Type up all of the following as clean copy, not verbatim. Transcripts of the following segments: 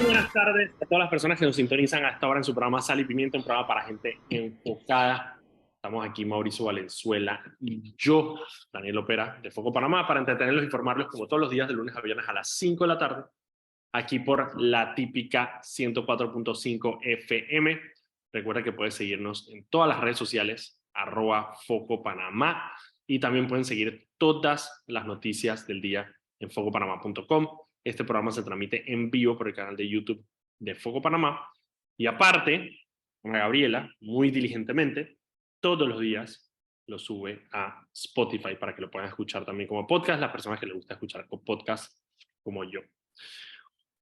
Buenas tardes a todas las personas que nos sintonizan hasta ahora en su programa Sal y Pimienta, un programa para gente enfocada. Estamos aquí Mauricio Valenzuela y yo, Daniel Opera, de Foco Panamá, para entretenerlos e informarlos como todos los días de lunes a viernes a las 5 de la tarde, aquí por la típica 104.5 FM. Recuerda que puedes seguirnos en todas las redes sociales, @Foco Panamá, y también pueden seguir todas las noticias del día en focopanamá.com. Este programa se transmite en vivo por el canal de YouTube de Foco Panamá. Y aparte, Ana Gabriela, muy diligentemente, todos los días lo sube a Spotify para que lo puedan escuchar también como podcast, las personas que les gusta escuchar podcast como yo.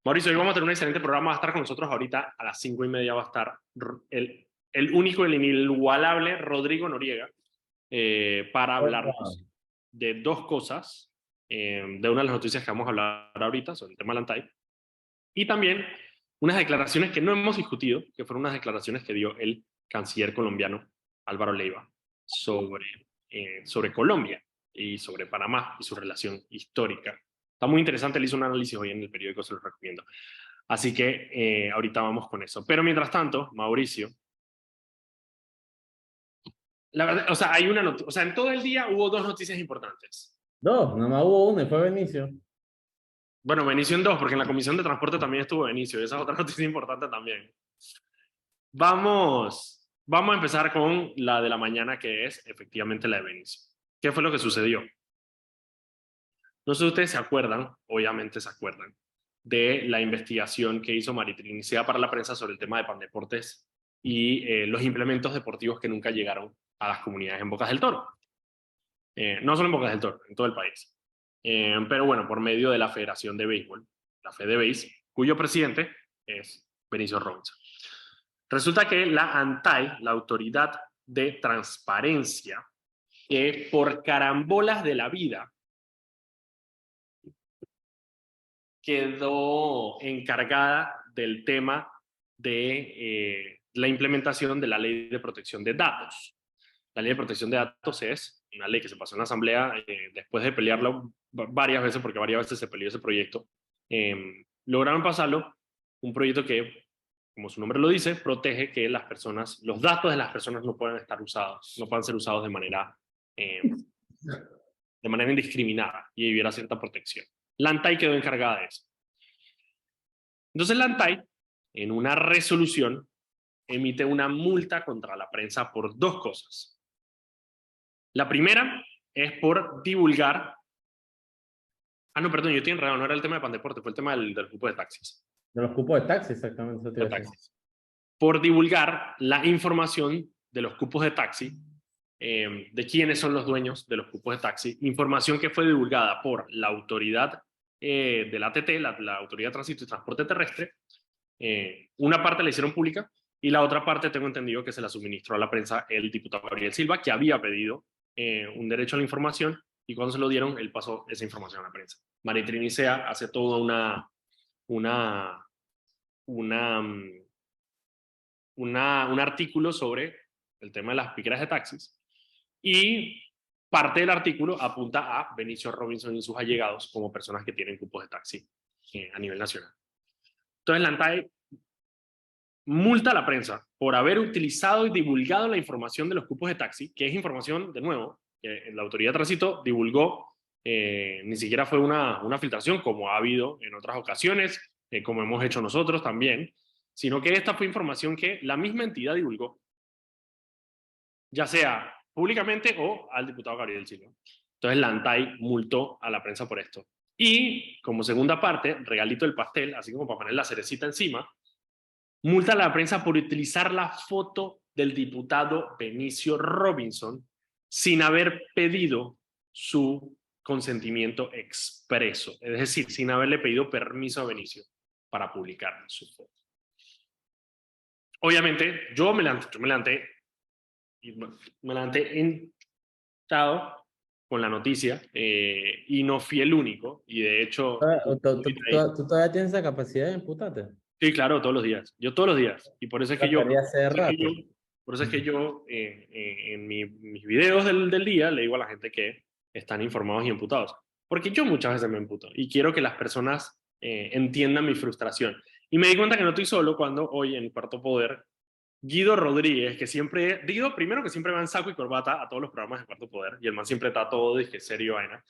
Mauricio, hoy vamos a tener un excelente programa. Va a estar con nosotros ahorita a las 5:30. Va a estar el único, el inigualable Rodrigo Noriega, para hablarnos de dos cosas, de una de las noticias que vamos a hablar ahorita sobre el tema de Lantay, y también unas declaraciones que no hemos discutido, que fueron unas declaraciones que dio el canciller colombiano Álvaro Leiva sobre Colombia y sobre Panamá y su relación histórica. Está muy interesante, él hizo un análisis hoy en el periódico, se lo recomiendo. Así que ahorita vamos con eso. Pero mientras tanto, Mauricio, la verdad, o sea, hay una noticia, o sea, en todo el día hubo dos noticias importantes. Dos, nada más hubo uno y fue Benicio. Bueno, Benicio en dos, porque en la Comisión de Transporte también estuvo Benicio, y esa es otra noticia importante también. Vamos a empezar con la de la mañana, que es efectivamente la de Benicio. ¿Qué fue lo que sucedió? No sé si ustedes se acuerdan, obviamente se acuerdan, de la investigación que hizo Maritrinicea para la prensa sobre el tema de Pandeportes y los implementos deportivos que nunca llegaron a las comunidades en Bocas del Toro. No solo en Bocas del Toro, en todo el país. Pero bueno, por medio de la Federación de Béisbol, la FedeBéis, cuyo presidente es Benicio Robinson. Resulta que la ANTAI, la Autoridad de Transparencia, por carambolas de la vida, quedó encargada del tema de la implementación de la Ley de Protección de Datos. La Ley de Protección de Datos es una ley que se pasó en la Asamblea después de pelearla varias veces, porque varias veces se peleó ese proyecto. Lograron pasarlo, un proyecto que, como su nombre lo dice, protege que las personas, los datos de las personas no puedan estar usados, no puedan ser usados de manera indiscriminada y hubiera cierta protección. La ANTAI quedó encargada de eso. Entonces la ANTAI, en una resolución, emite una multa contra la prensa por dos cosas. La primera es por divulgar... Ah, no, perdón, yo estoy enredado, no era el tema de Pandeporte, fue el tema del cupo de taxis. De los cupos de taxi, exactamente. Eso te De iba a decir. taxis. Por divulgar la información de los cupos de taxi, de quiénes son los dueños de los cupos de taxi, información que fue divulgada por la autoridad de la ATT, la Autoridad de Tránsito y Transporte Terrestre. Una parte la hicieron pública y la otra parte tengo entendido que se la suministró a la prensa el diputado Gabriel Silva, que había pedido un derecho a la información, y cuando se lo dieron, él pasó esa información a la prensa. Maritrinicea hace todo un artículo sobre el tema de las piqueras de taxis, y parte del artículo apunta a Benicio Robinson y sus allegados como personas que tienen cupos de taxi a nivel nacional. Entonces la ANTAE multa a la prensa por haber utilizado y divulgado la información de los cupos de taxi, que es información, de nuevo, que la Autoridad de Tránsito divulgó, ni siquiera fue una filtración como ha habido en otras ocasiones, como hemos hecho nosotros también, sino que esta fue información que la misma entidad divulgó, ya sea públicamente o al diputado Gabriel Silva. Entonces la ANTAI multó a la prensa por esto. Y como segunda parte, regalito del pastel, así como para poner la cerecita encima, multa a la prensa por utilizar la foto del diputado Benicio Robinson sin haber pedido su consentimiento expreso, es decir, sin haberle pedido permiso a Benicio para publicar su foto. Obviamente, yo me levanté entrado con la noticia, y no fui el único, y de hecho... ¿Tú todavía tienes esa capacidad de imputarte? Sí, claro, todos los días. Yo todos los días. Y por eso es que yo, Quería hace rato. por eso es que yo en mis videos del día le digo a la gente que están informados y imputados. Porque yo muchas veces me imputo y quiero que las personas entiendan mi frustración. Y me di cuenta que no estoy solo cuando hoy en Cuarto Poder, Guido Rodríguez, que siempre, Guido primero que siempre va en saco y corbata a todos los programas de Cuarto Poder, y el man siempre está todo, dije, serio, vaina.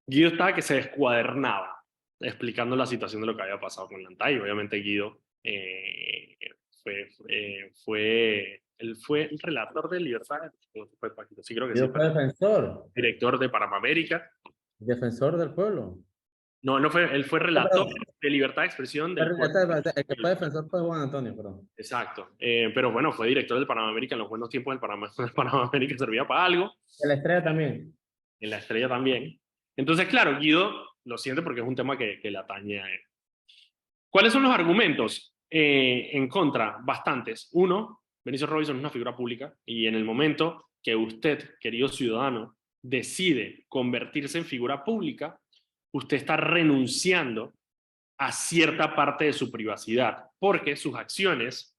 Guido estaba que se descuadernaba explicando la situación de lo que había pasado con Lantay. Obviamente Guido él fue el relator de Libertad. Fue Paquito, sí creo que sí, Yo fue director de Panamá América. defensor del pueblo. No, no fue, él fue relator de libertad de expresión del pueblo. El que fue defensor fue Juan Antonio, perdón. Exacto. Pero bueno, fue director del Panamá América en los buenos tiempos del Panamá. El Panamá América servía para algo. De la Estrella también. En la Estrella también. Entonces, claro, Guido lo siente porque es un tema que le atañe a él. ¿Cuáles son los argumentos en contra? Bastantes. Uno, Benicio Robinson es una figura pública y en el momento que usted, querido ciudadano, decide convertirse en figura pública, usted está renunciando a cierta parte de su privacidad, porque sus acciones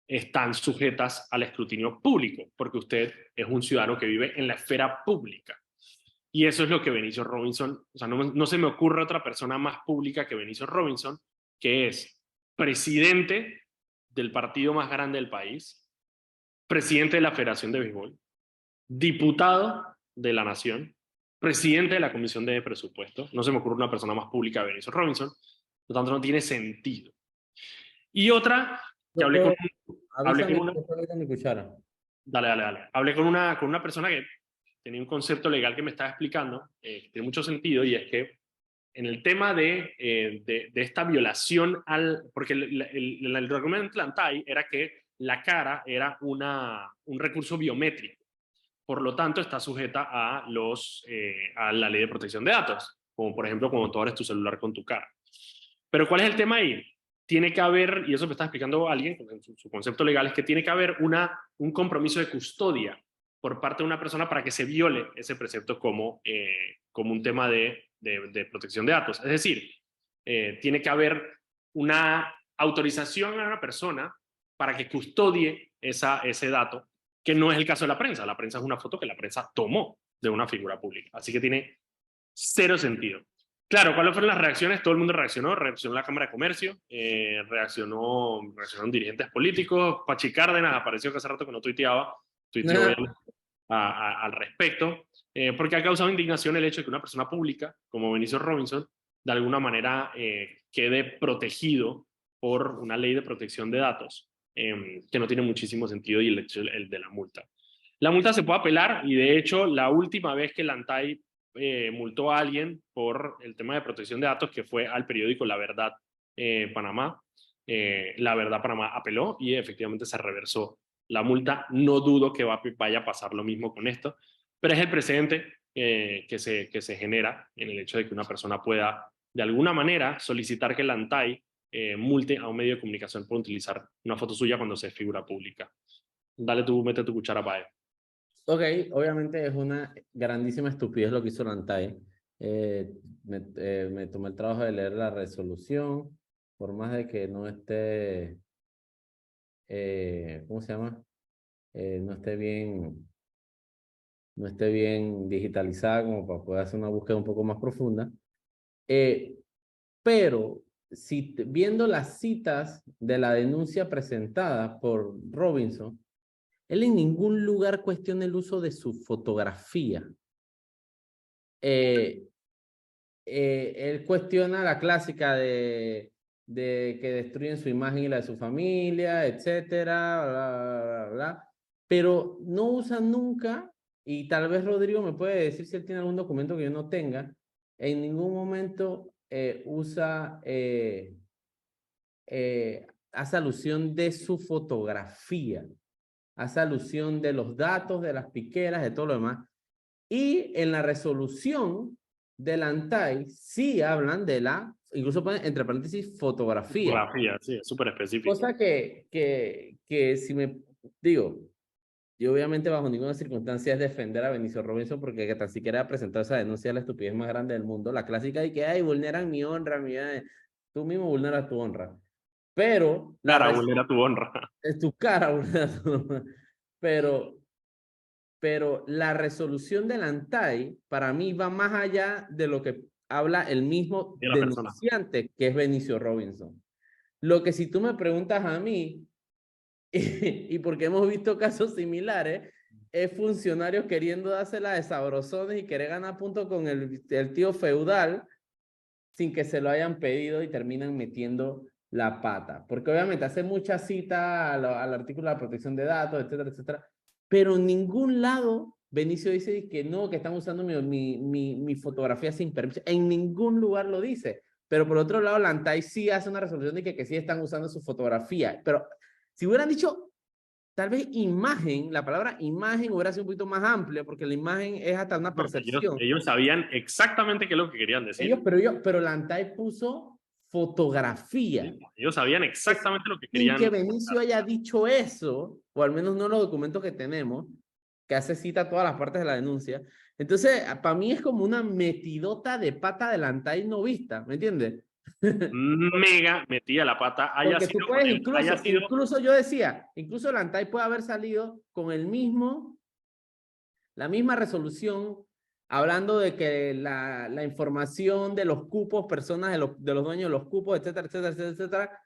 están sujetas al escrutinio público, porque usted es un ciudadano que vive en la esfera pública. Y eso es lo que Benicio Robinson, o sea, no se me ocurre otra persona más pública que Benicio Robinson, que es presidente del partido más grande del país, presidente de la Federación de Béisbol, diputado de la Nación, presidente de la Comisión de Presupuesto. No se me ocurre una persona más pública que Benicio Robinson. Por lo tanto, no tiene sentido. Y otra, que hablé con una... Dale. Hablé con una persona que tenía un concepto legal que me estaba explicando, que tiene mucho sentido, y es que en el tema de esta violación porque el argumento de Lantay era que la cara era un recurso biométrico. Por lo tanto, está sujeta a la ley de protección de datos, como por ejemplo cuando tú abres tu celular con tu cara. Pero ¿cuál es el tema ahí? Tiene que haber, y eso me está explicando alguien, su concepto legal es que tiene que haber un compromiso de custodia por parte de una persona para que se viole ese precepto como un tema de protección de datos. Es decir, tiene que haber una autorización a una persona para que custodie ese dato, que no es el caso de la prensa. La prensa es una foto que la prensa tomó de una figura pública. Así que tiene cero sentido. Claro, ¿cuáles fueron las reacciones? Todo el mundo reaccionó la Cámara de Comercio, reaccionaron dirigentes políticos, Pachi Cárdenas apareció que hace rato que no tuiteó al respecto, porque ha causado indignación el hecho de que una persona pública, como Benicio Robinson, de alguna manera quede protegido por una ley de protección de datos, que no tiene muchísimo sentido, y el de la multa. La multa se puede apelar, y de hecho la última vez que Lantay multó a alguien por el tema de protección de datos, que fue al periódico La Verdad Panamá, La Verdad Panamá apeló y efectivamente se reversó la multa. No dudo que vaya a pasar lo mismo con esto, pero es el precedente que se genera en el hecho de que una persona pueda de alguna manera solicitar que la ANTAI multe a un medio de comunicación por utilizar una foto suya cuando se es figura pública. Dale tú, mete tu cuchara para él. Ok, obviamente es una grandísima estupidez lo que hizo Lantay. Me tomé el trabajo de leer la resolución, por más de que no esté, ¿cómo se llama? No esté bien digitalizada como para poder hacer una búsqueda un poco más profunda. Pero viendo las citas de la denuncia presentada por Robinson, él en ningún lugar cuestiona el uso de su fotografía. Él cuestiona la clásica de que destruyen su imagen y la de su familia, etcétera, bla, bla, bla, pero no usa nunca, y tal vez Rodrigo me puede decir si él tiene algún documento que yo no tenga, en ningún momento hace alusión de su fotografía, hace alusión de los datos, de las piqueras, de todo lo demás. Y en la resolución del ANTAI sí hablan de incluso ponen entre paréntesis, fotografía. Fotografía, sí, es súper específico. Cosa que si me digo, yo obviamente bajo ninguna circunstancia es defender a Benicio Robinson, porque que tan siquiera ha presentado esa denuncia de la estupidez más grande del mundo, la clásica de que, ay, vulneran mi honra, tú mismo vulneras tu honra. Pero... vulnera tu honra. Es tu cara, vulnera tu honra. Pero la resolución del ANTAI para mí va más allá de lo que habla el mismo denunciante, que es Benicio Robinson. Lo que si tú me preguntas a mí, y porque hemos visto casos similares, es funcionarios queriendo dársela de sabrosones y querer ganar puntos con el tío feudal sin que se lo hayan pedido y terminan metiendo la pata. Porque obviamente hace mucha cita al artículo de la protección de datos, etcétera, etcétera, pero en ningún lado Benicio dice que no, que están usando mi fotografía sin permiso. En ningún lugar lo dice. Pero por otro lado, Lantay sí hace una resolución de que sí están usando su fotografía. Pero si hubieran dicho tal vez imagen, la palabra imagen hubiera sido un poquito más amplia, porque la imagen es hasta una No, percepción. ellos sabían exactamente qué es lo que querían decir. Pero Lantay puso fotografía. Sí, ellos sabían exactamente lo que Sin querían. que Benicio haya dicho eso, o al menos no los documentos que tenemos, que hace cita a todas las partes de la denuncia. Entonces, para mí es como una metidota de pata de Lantay no vista, ¿me entiendes? Mega metida la pata, Porque tú puedes incluso yo decía, incluso Lantay puede haber salido con la misma resolución, hablando de que la información de los cupos, personas de los dueños de los cupos, etcétera, etcétera, etcétera, etcétera,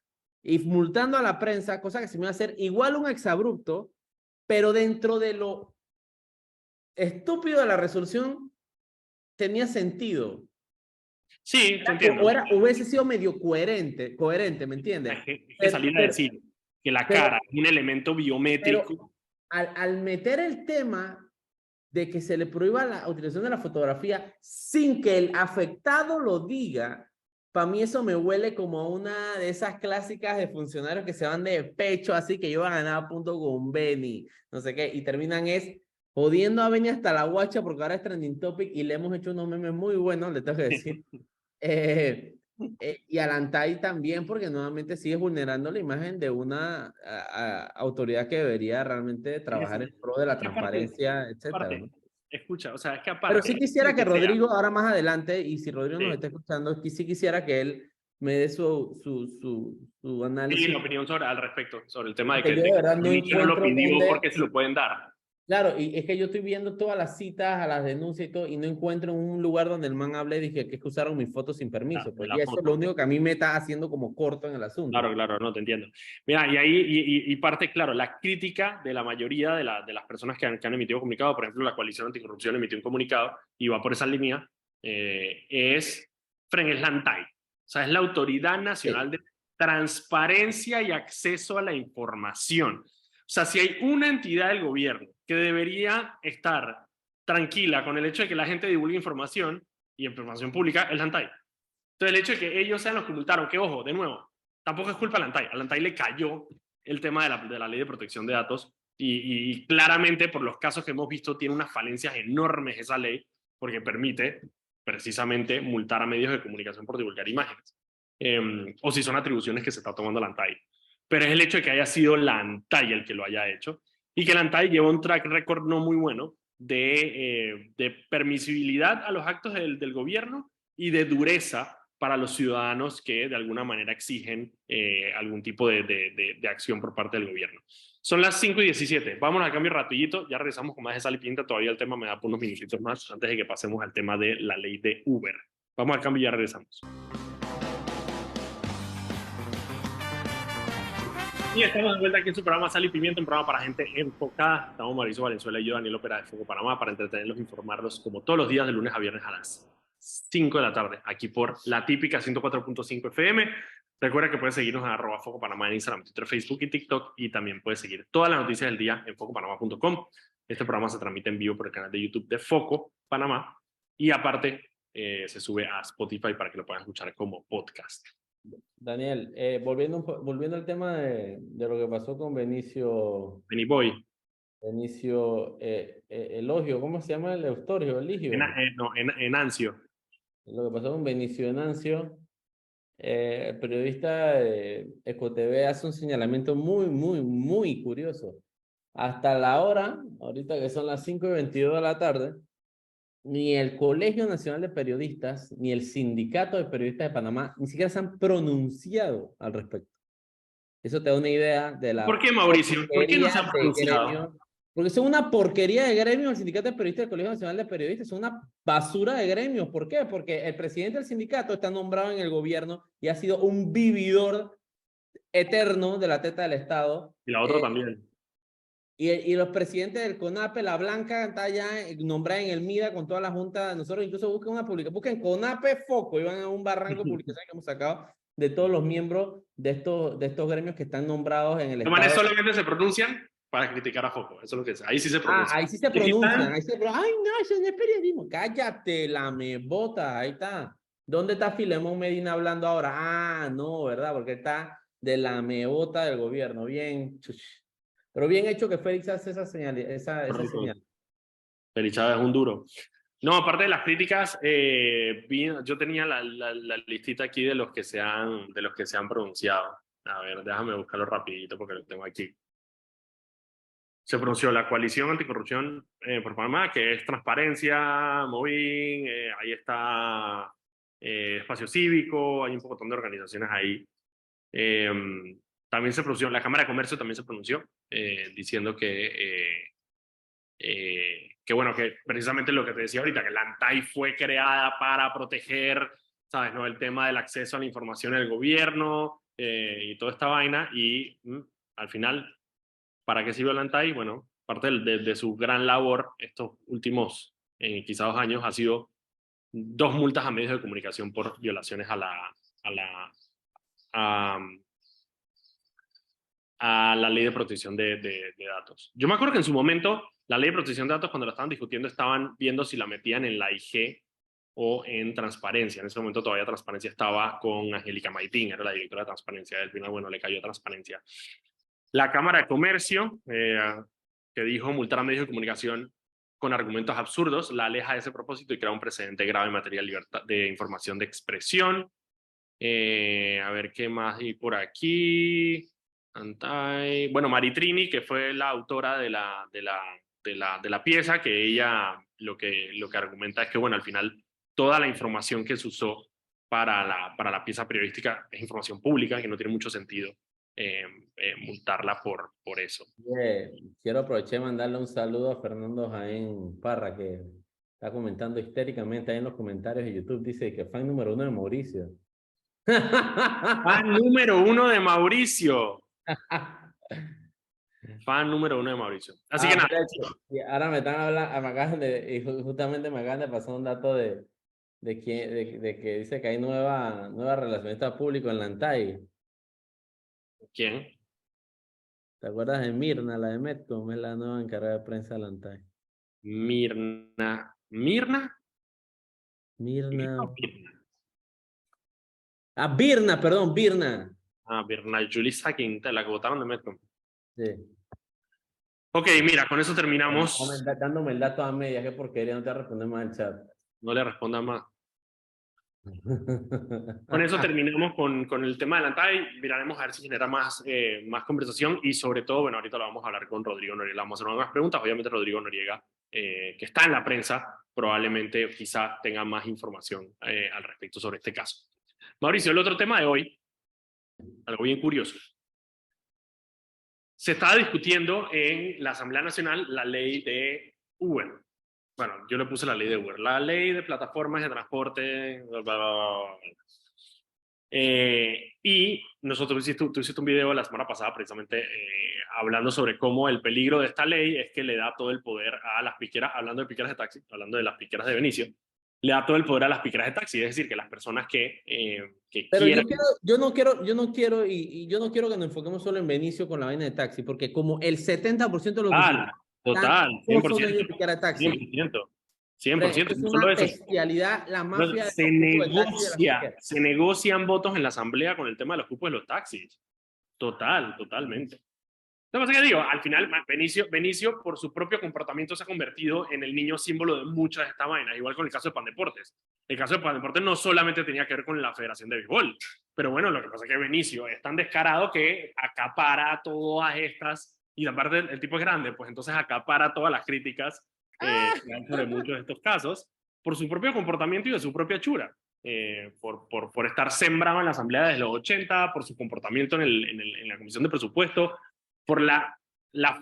y multando a la prensa, cosa que se me va a hacer igual un exabrupto, pero dentro de lo estúpido de la resolución tenía sentido. Sí, te entiendo. Hubiese sido medio coherente, ¿me entiendes? Es que salir a decir que la cara es un elemento biométrico. Al meter el tema de que se le prohíba la utilización de la fotografía sin que el afectado lo diga, para mí eso me huele como una de esas clásicas de funcionarios que se van de pecho, así que yo voy a ganar a punto con Benny, no sé qué, y terminan jodiendo a Benny hasta la guacha porque ahora es trending topic y le hemos hecho unos memes muy buenos, le tengo que decir. Y a Lantay también, porque nuevamente sigue vulnerando la imagen de una autoridad que debería realmente trabajar en pro de la transparencia, etcétera, ¿no? Escucha, o sea, es que aparte... Pero sí quisiera que Rodrigo, ahora más adelante, y si Rodrigo nos está escuchando, sí quisiera que él me dé su análisis. Sí, la opinión al respecto, sobre el tema de que que yo de verdad el niño no lo pidió porque se lo pueden dar. Claro, y es que yo estoy viendo todas las citas a las denuncias y todo, y no encuentro un lugar donde el man hable y dije que es que usaron mis fotos sin permiso. Pues, y eso es lo único que a mí me está haciendo como corto en el asunto. Claro, claro, no te entiendo. Mira, y ahí parte, claro, la crítica de la mayoría de las personas que han emitido comunicado, por ejemplo, la Coalición Anticorrupción emitió un comunicado y va por esa línea, es Lantay. O sea, es la Autoridad Nacional de Transparencia y Acceso a la Información. O sea, si hay una entidad del gobierno que debería estar tranquila con el hecho de que la gente divulgue información y información pública, es Lantay. Entonces, el hecho de que ellos sean los que multaron, que ojo, de nuevo, tampoco es culpa de Lantay. A Lantay le cayó el tema de la ley de protección de datos y claramente, por los casos que hemos visto, tiene unas falencias enormes esa ley porque permite precisamente multar a medios de comunicación por divulgar imágenes. O si son atribuciones que se está tomando Lantay. Pero es el hecho de que haya sido Lantay el que lo haya hecho y que Lantay lleva un track record no muy bueno de permisibilidad a los actos del gobierno y de dureza para los ciudadanos que de alguna manera exigen algún tipo de acción por parte del gobierno. Son las 5:17. Vamos al cambio rapidito. Ya regresamos con más de Sal y Pimienta. Todavía el tema me da por unos minutitos más antes de que pasemos al tema de la ley de Uber. Vamos al cambio y ya regresamos. Y estamos de vuelta aquí en su programa Sal y Pimienta, un programa para gente enfocada. Estamos Mauricio Valenzuela y yo, Daniel Opera de Foco Panamá, para entretenerlos e informarlos como todos los días de lunes a viernes a las 5 de la tarde, aquí por la típica 104.5 FM. Recuerda que puedes seguirnos en @FocoPanamá en Instagram, Twitter, Facebook y TikTok, y también puedes seguir todas las noticias del día en focopanamá.com. Este programa se transmite en vivo por el canal de YouTube de Foco Panamá y aparte se sube a Spotify para que lo puedan escuchar como podcast. Daniel, volviendo al tema de lo que pasó con Benicio. Beniboy. Benicio Elogio, ¿cómo se llama el Eustorio? Eligio. Enancio. Lo que pasó con Benicio Enancio, el periodista de EcoTV hace un señalamiento muy curioso. Hasta la hora, ahorita que son las 5:22 de la tarde, ni el Colegio Nacional de Periodistas, ni el Sindicato de Periodistas de Panamá, ni siquiera se han pronunciado al respecto. Eso te da una idea de la... ¿Por qué, Mauricio? ¿Por qué no se han pronunciado? Porque son una porquería de gremios, el Sindicato de Periodistas del Colegio Nacional de Periodistas, son una basura de gremios. ¿Por qué? Porque el presidente del sindicato está nombrado en el gobierno y ha sido un vividor eterno de la teta del Estado. Y la otra también. Y los presidentes del CONAPE, la Blanca está ya nombrada en el MIDA con toda la junta. Nosotros incluso busquen una publicación, busquen CONAPE Foco y van a un barranco de publicaciones que hemos sacado de todos los miembros de estos gremios que están nombrados en el Los manes Estado. solamente se pronuncian para criticar a Foco. Eso es lo que es. Ahí sí se pronuncian. Ahí sí se pronuncian. Ahí ay, no, eso no es periodismo. Cállate, la me bota. Ahí está. ¿Dónde está Filemón Medina hablando ahora? Ah, no, ¿verdad? Porque está de la me bota del gobierno. Bien, chuch. Pero bien hecho que Félix hace esa señal. Esa señal. Félix Chávez es un duro. No, aparte de las críticas, yo tenía la listita aquí de los que se han pronunciado. A ver, déjame buscarlo rapidito porque lo tengo aquí. Se pronunció la Coalición Anticorrupción por Panamá, que es Transparencia, Movin, ahí está Espacio Cívico, hay un montón de organizaciones ahí. También se pronunció, la Cámara de Comercio también se pronunció, diciendo que bueno, que precisamente lo que te decía ahorita, que la ANTAI fue creada para proteger, ¿sabes? ¿No? El tema del acceso a la información del gobierno y toda esta vaina, y al final, ¿para qué sirvió la ANTAI? Bueno, parte de su gran labor estos últimos quizá 2 años ha sido 2 multas a medios de comunicación por violaciones a, a la ley de protección de datos. Yo me acuerdo que en su momento la ley de protección de datos, cuando la estaban discutiendo, estaban viendo si la metían en la IG o en Transparencia. En ese momento todavía Transparencia estaba con Angélica Maitín, era la directora de Transparencia. Al final, bueno, le cayó Transparencia. La Cámara de Comercio, que dijo multar a medios de comunicación con argumentos absurdos, la aleja de ese propósito y crea un precedente grave en materia de libertad de información de expresión. A ver qué más hay por aquí. Antai. Bueno, Maritrini, que fue la autora de la pieza, que ella lo que argumenta es que, bueno, al final toda la información que se usó para la pieza periodística es información pública, que no tiene mucho sentido multarla por eso. Quiero aprovechar y mandarle un saludo a Fernando Jaén Parra, que está comentando histéricamente ahí en los comentarios de YouTube. Dice que fan número 1 de Mauricio. Fan número 1 de Mauricio. Fan número 1 de Mauricio. Así que nada. Y ahora me están hablando, y justamente me acaban de pasar un dato de que dice que hay nueva relacionista público en la ANTAI. ¿Quién? ¿Te acuerdas de Mirna, la de Metcom? Es la nueva encargada de prensa de la ANTAI. Mirna. ¿Mirna? Mirna. Mirna. Ah, Birna, perdón, Birna. Ah, Birna Julissa Quinta, la que votaron de Metcom. Sí. Ok, mira, con eso terminamos. Dándome el dato a medias, qué porquería, no te responder más al chat. No le responda más. Con eso terminamos con el tema de la ANTAI. Miraremos a ver si genera más conversación y sobre todo, bueno, ahorita lo vamos a hablar con Rodrigo Noriega. Vamos a hacer más preguntas. Obviamente Rodrigo Noriega, que está en la prensa, probablemente quizá tenga más información al respecto sobre este caso. Mauricio, el otro tema de hoy, algo bien curioso. Se estaba discutiendo en la Asamblea Nacional la ley de Uber. Bueno, yo le puse la ley de Uber. La ley de plataformas de transporte. Bla, bla, bla, bla. Y nosotros tú hiciste un video la semana pasada precisamente hablando sobre cómo el peligro de esta ley es que le da todo el poder a las piqueras, hablando de piqueras de taxi, hablando de las piqueras de Benicio, le da todo el poder a las piqueras de taxi, es decir, que las personas que Pero quieran... yo no quiero que nos enfoquemos solo en Benicio con la vaina de taxi, porque como el 70% de los Total, 100%, de taxi. 100%, 100%, es no una solo eso. bestialidad, la mafia de se negocian votos en la asamblea con el tema de los cupos de los taxis. Totalmente. Lo que pasa es que digo, al final Benicio por su propio comportamiento se ha convertido en el niño símbolo de muchas de estas vainas, igual con el caso de Pandeportes. El caso de Pandeportes no solamente tenía que ver con la Federación de Béisbol, pero bueno, lo que pasa es que Benicio es tan descarado que acapara todas estas, y aparte el tipo es grande, pues entonces acapara todas las críticas que hay sobre muchos de estos casos, por su propio comportamiento y de su propia chura. Por estar sembrado en la asamblea desde los 80, por su comportamiento en la comisión de presupuesto, por la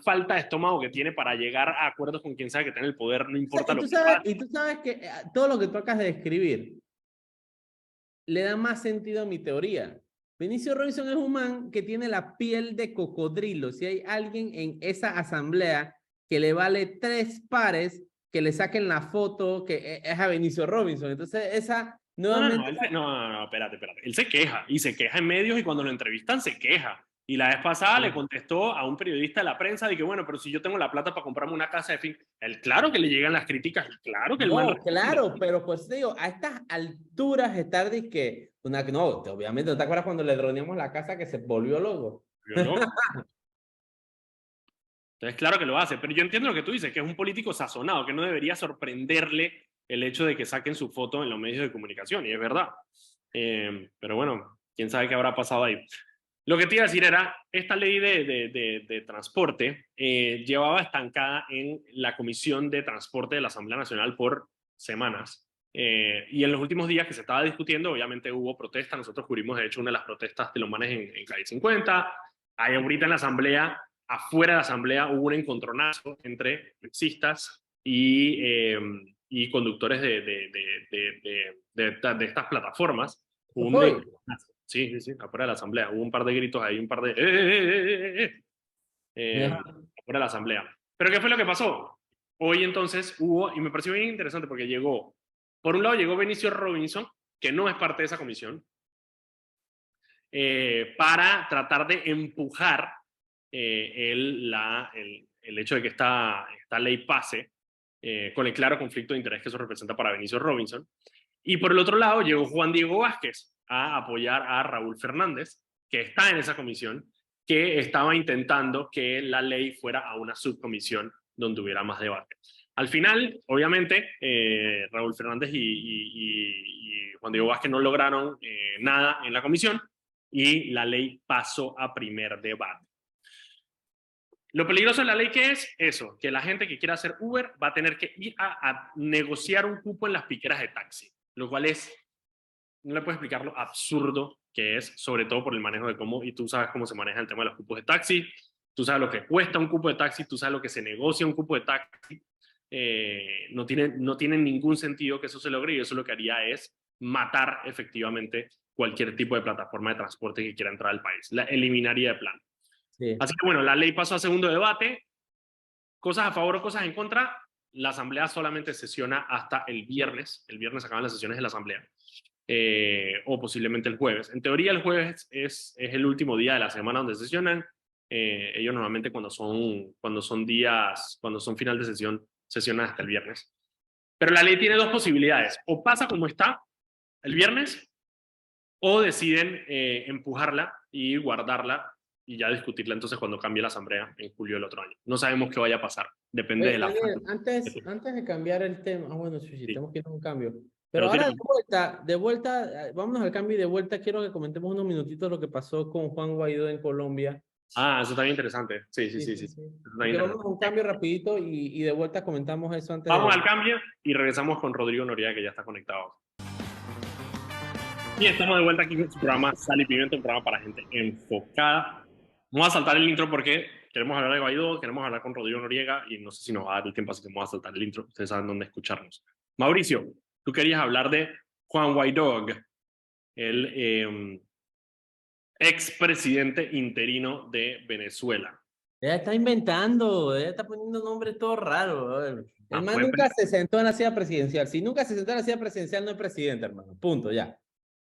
falta de estómago que tiene para llegar a acuerdos con quien sabe que tiene el poder, no importa lo que pase. Y tú sabes que todo lo que tú acabas de describir le da más sentido a mi teoría. Benicio Robinson es un man que tiene la piel de cocodrilo. Si hay alguien en esa asamblea que le vale 3 pares, que le saquen la foto, que es a Benicio Robinson. Entonces, esa nuevamente... No, espérate. Él se queja, y se queja en medios, y cuando lo entrevistan se queja. Y la vez pasada le contestó a un periodista de la prensa de que, bueno, pero si yo tengo la plata para comprarme una casa de fin, él, claro que le llegan las críticas, y claro que el man... No, claro, pero pues digo, a estas alturas estar de que, no, obviamente, ¿no te acuerdas cuando le droneamos la casa que se volvió loco? Entonces, claro que lo hace, pero yo entiendo lo que tú dices, que es un político sazonado, que no debería sorprenderle el hecho de que saquen su foto en los medios de comunicación, y es verdad. Pero bueno, quién sabe qué habrá pasado ahí. Lo que te iba a decir era, esta ley de transporte llevaba estancada en la Comisión de Transporte de la Asamblea Nacional por semanas. Y en los últimos días que se estaba discutiendo, obviamente hubo protestas. Nosotros cubrimos, de hecho, una de las protestas de los manes en Calle 50. Hay ahorita en la Asamblea, afuera de la Asamblea, hubo un encontronazo entre taxistas y conductores de estas plataformas. Sí, afuera de la asamblea. Hubo un par de gritos ahí, un par de... afuera de la asamblea. Pero ¿qué fue lo que pasó? Hoy entonces hubo, y me pareció bien interesante porque llegó, por un lado llegó Benicio Robinson, que no es parte de esa comisión, para tratar de empujar el hecho de que esta ley pase, con el claro conflicto de interés que eso representa para Benicio Robinson. Y por el otro lado llegó Juan Diego Vázquez a apoyar a Raúl Fernández, que está en esa comisión, que estaba intentando que la ley fuera a una subcomisión donde hubiera más debate. Al final, obviamente, Raúl Fernández y Juan Diego Vázquez no lograron nada en la comisión y la ley pasó a primer debate. Lo peligroso de la ley, ¿qué es? Eso, que la gente que quiera hacer Uber va a tener que ir a negociar un cupo en las piqueras de taxi, lo cual es, no le puedo explicar lo absurdo que es, sobre todo por el manejo de cómo, y tú sabes cómo se maneja el tema de los cupos de taxi, tú sabes lo que cuesta un cupo de taxi, tú sabes lo que se negocia un cupo de taxi, no tiene ningún sentido que eso se logre, y eso lo que haría es matar efectivamente cualquier tipo de plataforma de transporte que quiera entrar al país, la eliminaría de plano. Sí. Así que bueno, la ley pasó a segundo debate, cosas a favor o cosas en contra. La asamblea solamente sesiona hasta el viernes acaban las sesiones de la asamblea, o posiblemente el jueves. En teoría el jueves es el último día de la semana donde sesionan. Ellos normalmente cuando son final de sesión, sesionan hasta el viernes. Pero la ley tiene dos posibilidades: o pasa como está el viernes, o deciden empujarla y guardarla y ya discutirla entonces cuando cambie la asamblea en julio del otro año. No sabemos qué vaya a pasar, depende de la... Antes de cambiar el tema, bueno, sí, tenemos que ir a un cambio. Pero ahora de vuelta, vámonos al cambio y de vuelta quiero que comentemos unos minutitos lo que pasó con Juan Guaidó en Colombia. Eso está bien interesante. Sí. Vamos a un cambio rapidito y de vuelta comentamos eso antes. Vamos al cambio y regresamos con Rodrigo Noriega, que ya está conectado. Y estamos de vuelta aquí con su programa Sal y Pimienta, un programa para gente enfocada. Vamos a saltar el intro porque queremos hablar de Guaidó, queremos hablar con Rodrigo Noriega y no sé si nos va a dar el tiempo, así que vamos a saltar el intro. Ustedes saben dónde escucharnos. Mauricio, tú querías hablar de Juan Guaidó, el expresidente interino de Venezuela. Ella está inventando, ella está poniendo nombres todo raros. El man nunca se sentó en la silla presidencial. Si nunca se sentó en la silla presidencial, no es presidente, hermano. Punto, ya.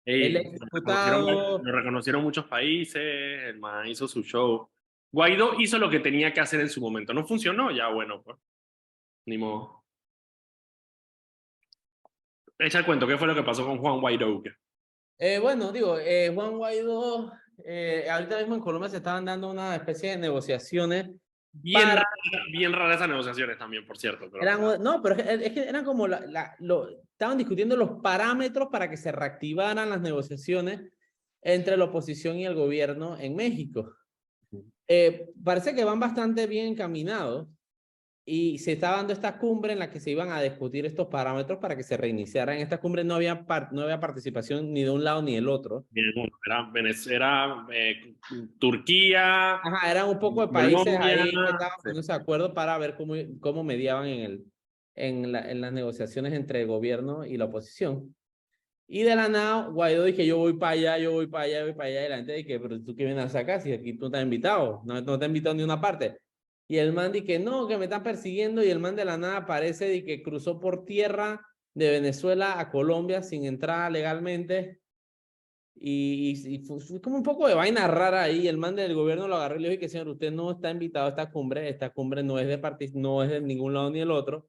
Lo reconocieron muchos países, el man hizo su show. Guaidó hizo lo que tenía que hacer en su momento. No funcionó, ya bueno, pues. Ni modo. Echa el cuento, ¿qué fue lo que pasó con Juan Guaidó? Bueno, digo, Juan Guaidó, ahorita mismo en Colombia se estaban dando una especie de negociaciones. Bien raras esas negociaciones también, por cierto. Pero... No, pero es que eran como estaban discutiendo los parámetros para que se reactivaran las negociaciones entre la oposición y el gobierno en México. Parece que van bastante bien encaminados y se estaba dando esta cumbre en la que se iban a discutir estos parámetros para que se reiniciaran. En esta cumbre no había participación ni de un lado ni del otro. Era Turquía. Ajá, eran un poco de países ahí que estaban poniéndose de acuerdo para ver cómo mediaban en las negociaciones entre el gobierno y la oposición. Y de la nada, Guaidó dice, yo voy para allá, yo voy para allá, voy para allá. Y la gente dice, pero tú qué vienes a hacer acá si aquí tú estás invitado, no te has invitado ni una parte. Y el man dice, no, que me están persiguiendo. Y el man de la nada aparece de que cruzó por tierra de Venezuela a Colombia sin entrar legalmente. Y fue como un poco de vaina rara ahí. El man del gobierno lo agarró y le dijo que, señor, usted no está invitado a esta cumbre no es no es de ningún lado ni el otro.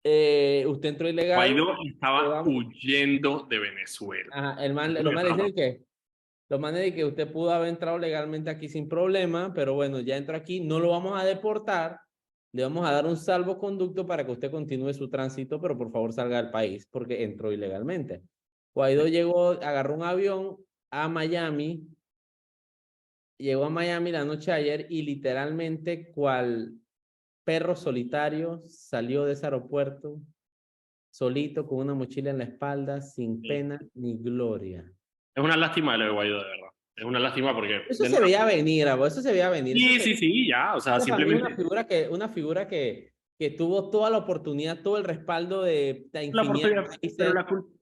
Usted entró ilegal. Guaidó estaba huyendo de Venezuela. Ajá, Eso es lo lo que mal estaba dice pasando. que lo mal es que usted pudo haber entrado legalmente aquí sin problema, pero bueno, ya entró aquí, no lo vamos a deportar, le vamos a dar un salvoconducto para que usted continúe su tránsito, pero por favor salga del país porque entró ilegalmente. Guaidó llegó, agarró un avión a Miami, llegó a Miami la noche de ayer y literalmente cual perro solitario salió de ese aeropuerto solito con una mochila en la espalda, sin Sí. pena ni gloria. Es una lástima lo de Guaidó, de verdad. Es una lástima porque... Eso se veía venir, abo, eso se veía venir. Sí, sí, sí, ya. O sea, Para mí es simplemente una figura que tuvo toda la oportunidad, todo el respaldo de la infinidad de oportunidad, países.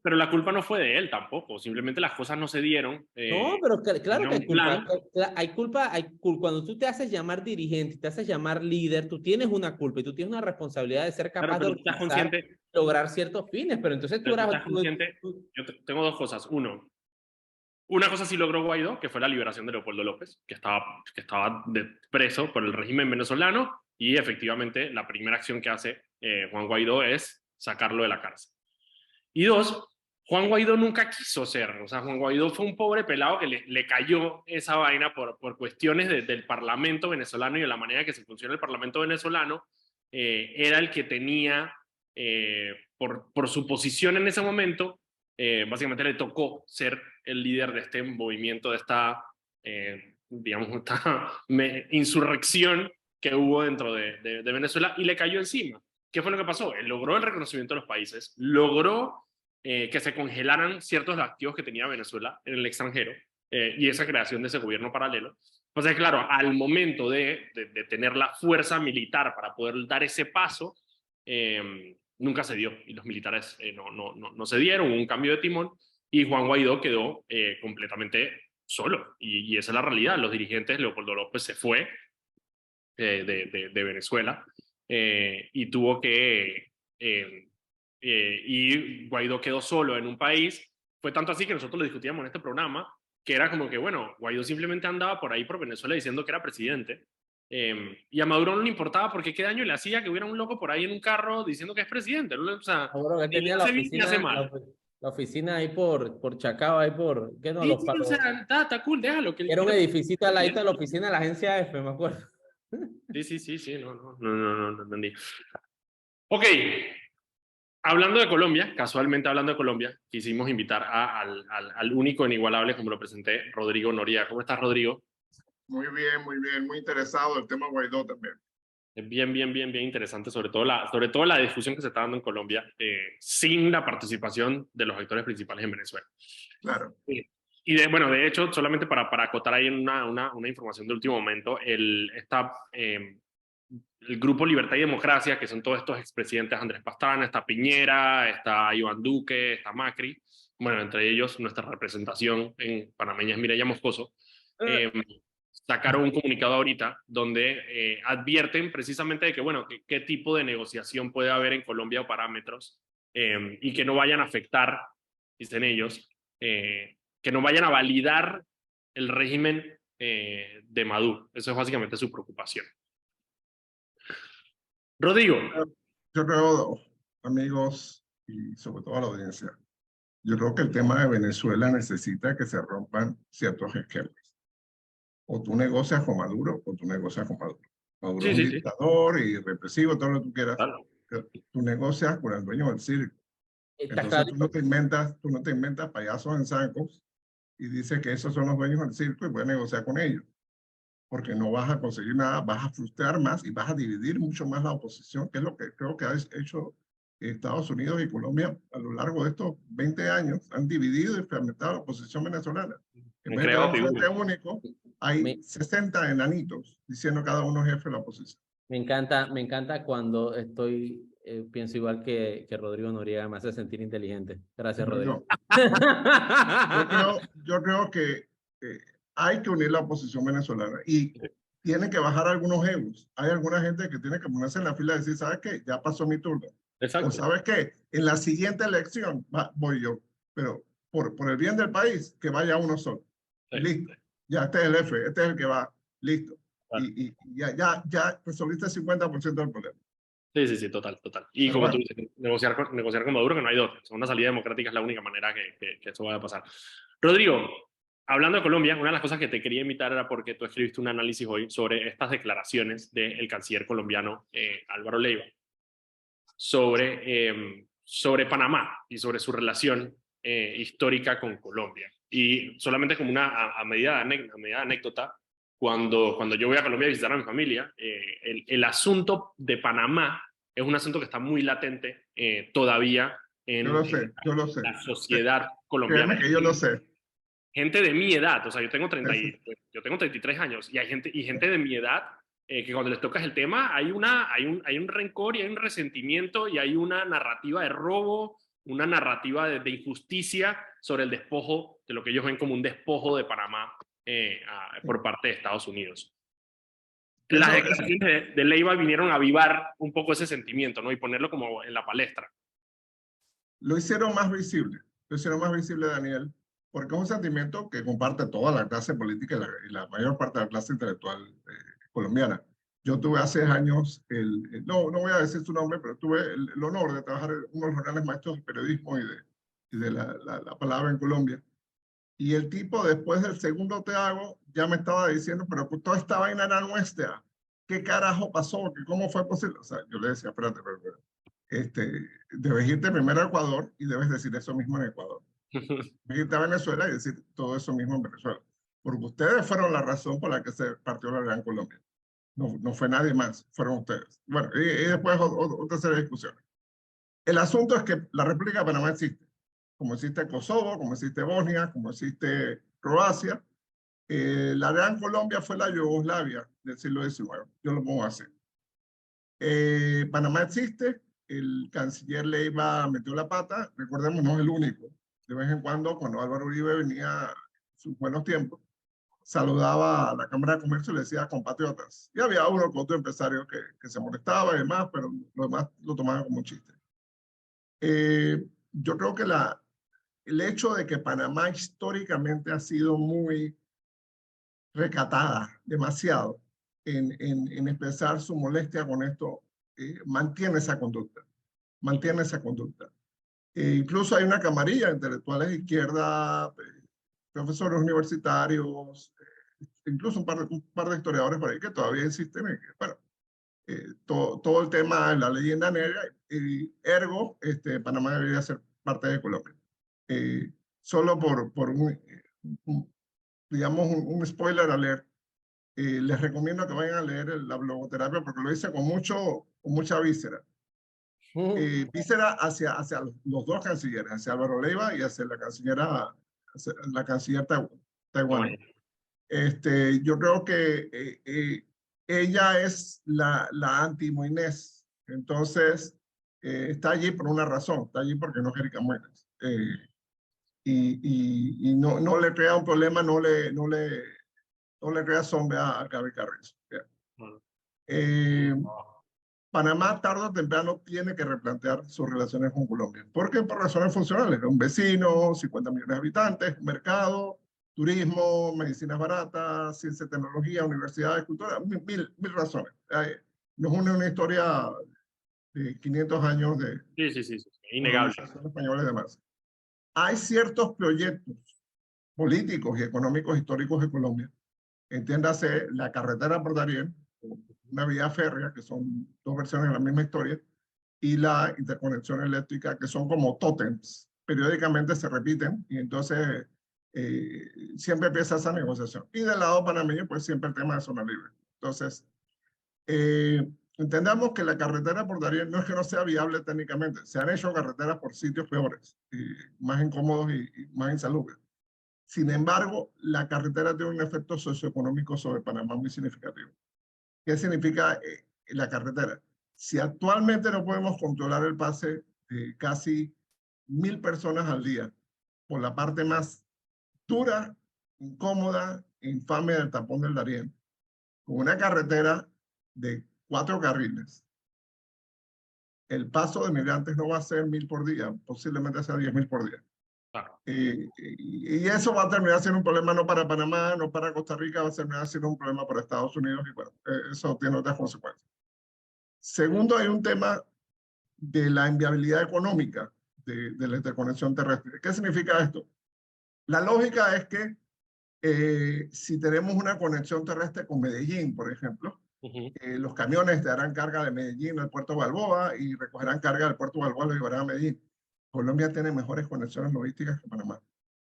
pero la culpa no fue de él tampoco. Simplemente las cosas no se dieron. No, pero claro Era que un plan. hay culpa, cuando tú te haces llamar dirigente, te haces llamar líder, tú tienes una culpa y tú tienes una responsabilidad de ser Claro, capaz de pero tú estás organizar, consciente, lograr ciertos fines, pero entonces tú pero tú eras... estás consciente. Yo tengo dos cosas. Uno, una cosa sí logró Guaidó, que fue la liberación de Leopoldo López, que estaba preso por el régimen venezolano, y efectivamente la primera acción que hace Juan Guaidó es sacarlo de la cárcel. Y dos, Juan Guaidó nunca quiso ser, o sea, Juan Guaidó fue un pobre pelado que le cayó esa vaina por cuestiones del Parlamento venezolano y de la manera que se funciona el Parlamento venezolano, era el que tenía, por su posición en ese momento, básicamente le tocó ser el líder de este movimiento, de esta, digamos, esta insurrección que hubo dentro de Venezuela y le cayó encima. ¿Qué fue lo que pasó? Él logró el reconocimiento de los países, logró que se congelaran ciertos activos que tenía Venezuela en el extranjero y esa creación de ese gobierno paralelo. Pues claro, al momento de tener la fuerza militar para poder dar ese paso, nunca se dio y los militares no se dieron, hubo un cambio de timón y Juan Guaidó quedó completamente solo y esa es la realidad. Los dirigentes, Leopoldo López se fue de Venezuela y tuvo que y Guaidó quedó solo en un país. Fue tanto así que nosotros lo discutíamos en este programa, que era como que, bueno, Guaidó simplemente andaba por ahí por Venezuela diciendo que era presidente. Y a Maduro no le importaba porque qué daño le hacía que hubiera un loco por ahí en un carro diciendo que es presidente. ¿No? O sea, Ahora, él ni le tenía hace bien ni hace mal. la oficina ahí por Chacao, ahí ¿qué no? Sí, sí, o sea, está cool, déjalo que él Era un quiera. edificio al ladito de la oficina de la agencia F, me acuerdo. Sí, sí, sí, sí, no entendí. Ok, hablando de Colombia, casualmente hablando de Colombia, quisimos invitar al único inigualable, como lo presenté, Rodrigo Noriega. ¿Cómo estás, Rodrigo? Muy bien, muy interesado el tema Guaidó también. Es bien interesante, sobre todo la discusión que se está dando en Colombia, sin la participación de los actores principales en Venezuela. Claro. Y bueno, de hecho, solamente para acotar ahí una información de último momento, el Grupo Libertad y Democracia, que son todos estos expresidentes, Andrés Pastrana, está Piñera, está Iván Duque, está Macri, bueno, entre ellos nuestra representación en panameña es Mireya Moscoso, sacaron un comunicado ahorita donde advierten precisamente de que, bueno, qué tipo de negociación puede haber en Colombia o parámetros y que no vayan a afectar, dicen ellos, que no vayan a validar el régimen de Maduro. Eso es básicamente su preocupación. Rodrigo. Yo creo, amigos, y sobre todo a la audiencia, yo creo que el tema de Venezuela necesita que se rompan ciertos esquemas. O tú negocias con Maduro, o tú negocias con Maduro. Maduro es un dictador y represivo, todo lo que tú quieras. Claro. Tú negocias con el dueño del circo. Entonces tú no te inventas payasos en zancos y dices que esos son los dueños del circo y puedes negociar con ellos. Porque no vas a conseguir nada, vas a frustrar más y vas a dividir mucho más la oposición, que es lo que creo que ha hecho Estados Unidos y Colombia a lo largo de estos 20 años. Han dividido y fragmentado la oposición venezolana. En vez de tener un frente único, hay 60 enanitos diciendo cada uno jefe de la oposición. Me encanta cuando estoy pienso igual que Rodrigo Noriega, me hace sentir inteligente. Gracias, Rodrigo. Yo creo que hay que unir la oposición venezolana y tienen que bajar algunos egos. Hay alguna gente que tiene que ponerse en la fila y decir, ¿sabes qué? Ya pasó mi turno. Exacto. O ¿sabes qué? En la siguiente elección voy yo. Pero por el bien del país, que vaya uno solo. Sí. Listo. Ya este es el F, este es el que va. Listo. Claro. Y ya resolviste el 50% del problema. Sí, total. Y pero como bueno, tú dices, negociar con Maduro, que no hay dos. Una salida democrática es la única manera que eso vaya a pasar. Rodrigo, hablando de Colombia, una de las cosas que te quería invitar era porque tú escribiste un análisis hoy sobre estas declaraciones del canciller colombiano Álvaro Leiva sobre Panamá y sobre su relación histórica con Colombia. Y solamente como a medida de anécdota, cuando yo voy a Colombia a visitar a mi familia, el asunto de Panamá es un asunto que está muy latente todavía en yo lo sé. La sociedad colombiana. Créeme que yo lo sé. Gente de mi edad, o sea, yo tengo 33 años y hay gente de mi edad que cuando les tocas el tema hay un rencor y hay un resentimiento y hay una narrativa de robo, una narrativa de injusticia sobre el despojo, de lo que ellos ven como un despojo de Panamá por parte de Estados Unidos. Las declaraciones de Leiva vinieron a avivar un poco ese sentimiento, ¿no? Y ponerlo como en la palestra. Lo hicieron más visible, Daniel, porque es un sentimiento que comparte toda la clase política y la mayor parte de la clase intelectual colombiana. Yo tuve hace años, no voy a decir su nombre, pero tuve el honor de trabajar en uno de los grandes maestros de periodismo y de la palabra en Colombia. Y el tipo, después del segundo trago, ya me estaba diciendo, pero toda esta vaina era nuestra. ¿Qué carajo pasó? ¿Cómo fue posible? O sea, yo le decía, espérate. Debes irte primero a Ecuador y debes decir eso mismo en Ecuador. Debes irte a Venezuela y decir todo eso mismo en Venezuela. Porque ustedes fueron la razón por la que se partió la Gran Colombia. No fue nadie más, fueron ustedes. Bueno, y después otra serie de discusiones. El asunto es que la República de Panamá existe. Como existe Kosovo, como existe Bosnia, como existe Croacia. La Gran Colombia fue la Yugoslavia del siglo XIX. Yo lo pongo así. Panamá existe. El canciller Leiva metió la pata. Recordemos, no es el único. De vez en cuando Álvaro Uribe venía en sus buenos tiempos, saludaba a la Cámara de Comercio y le decía compatriotas. Y había uno con otro empresario que se molestaba y demás, pero lo demás lo tomaban como un chiste. Yo creo que el hecho de que Panamá históricamente ha sido muy recatada, demasiado, en expresar su molestia con esto, mantiene esa conducta. Incluso hay una camarilla de intelectuales de izquierda, profesores universitarios, incluso un par de historiadores por ahí que todavía insisten en que, bueno, todo el tema de la leyenda negra, ergo, Panamá debería ser parte de Colombia. Solo por digamos, un spoiler alert, les recomiendo que vayan a leer la blogoterapia porque lo hice con mucha víscera. Víscera hacia los dos cancilleres, hacia Álvaro Leiva y hacia la canciller Taiwán. Yo creo que ella es la anti-Moines, entonces está allí por una razón, está allí porque no es Erika Moines. Y no le crea un problema, no le crea sombra a Gaby Carrizo. Panamá tarde o temprano tiene que replantear sus relaciones con Colombia. ¿Por qué? Por razones funcionales. Un vecino, 50 millones de habitantes, mercado, turismo, medicinas baratas, ciencia y tecnología, universidades, cultura, mil razones. No es una historia de 500 años de... Sí. Innegable. Españoles y demás. Hay ciertos proyectos políticos y económicos históricos de Colombia. Entiéndase la carretera por Darién, una vía férrea, que son dos versiones de la misma historia, y la interconexión eléctrica, que son como tótems. Periódicamente se repiten y entonces siempre empieza esa negociación. Y del lado panameño, pues siempre el tema de zona libre. Entonces, entendamos que la carretera por Darién no es que no sea viable técnicamente. Se han hecho carreteras por sitios peores, más incómodos y más insalubres. Sin embargo, la carretera tiene un efecto socioeconómico sobre Panamá muy significativo. ¿Qué significa la carretera? Si actualmente no podemos controlar el pase de casi 1000 personas al día por la parte más dura, incómoda, infame del tapón del Darién, con una carretera de 4 carriles, el paso de migrantes no va a ser 1000 por día, posiblemente sea 10.000 por día. Claro. Y eso va a terminar siendo un problema no para Panamá, no para Costa Rica, va a terminar siendo un problema para Estados Unidos y bueno, eso tiene otras consecuencias. Segundo, hay un tema de la inviabilidad económica de la interconexión terrestre. ¿Qué significa esto? La lógica es que si tenemos una conexión terrestre con Medellín, por ejemplo, los camiones te harán carga de Medellín al puerto Balboa y recogerán carga del puerto Balboa y lo llevarán a Medellín. Colombia tiene mejores conexiones logísticas que Panamá.